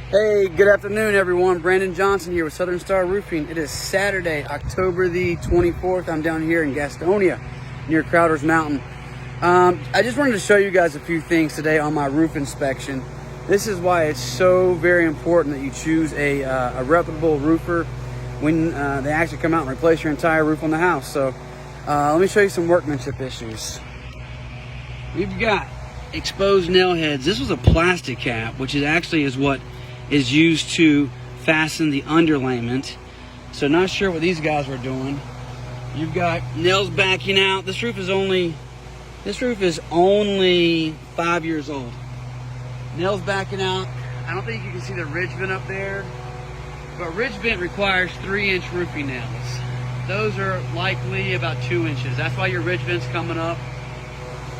Hey, good afternoon, everyone. Brandon Johnson here with Southern Star Roofing. It is Saturday, October the 24th. I'm down here in Gastonia near Crowder's Mountain. I just wanted to show you guys a few things today on my roof inspection. This is why it's so very important that you choose a reputable roofer when they actually come out and replace your entire roof on the house. So let me show you some workmanship issues. We've got exposed nail heads. This was a plastic cap, which is what is used to fasten the underlayment. So not sure what these guys were doing. You've got nails backing out. This roof is only 5 years old. Nails backing out. I don't think you can see the ridge vent up there, but ridge vent requires 3-inch roofing nails. Those are likely about 2 inches. That's why your ridge vent's coming up.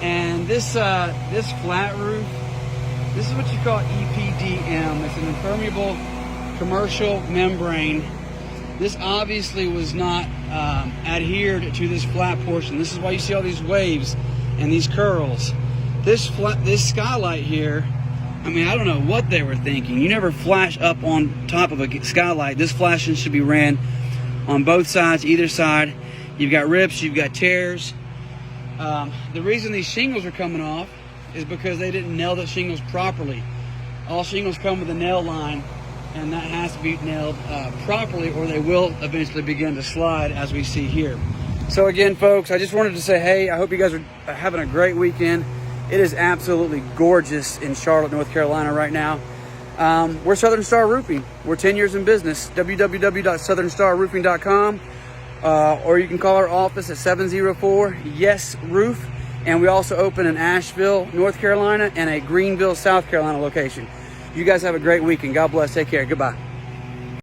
And this flat roof, this is what you call EPDM. It's an impermeable commercial membrane. This obviously was not adhered to this flat portion. This is why you see all these waves and these curls. This skylight here, I mean, I don't know what they were thinking. You never flash up on top of a skylight. This flashing should be ran on both sides, either side. You've got rips, you've got tears. The reason these shingles are coming off is because they didn't nail the shingles properly. All shingles come with a nail line, and that has to be nailed properly, or they will eventually begin to slide, as we see here. So again, folks, I just wanted to say, hey, I hope you guys are having a great weekend. It is absolutely gorgeous in Charlotte, North Carolina right now. We're Southern Star Roofing. We're 10 years in business. www.southernstarroofing.com. Or you can call our office at 704-YES-ROOF. And we also open in Asheville, North Carolina, and a Greenville, South Carolina location. You guys have a great weekend. God bless. Take care. Goodbye.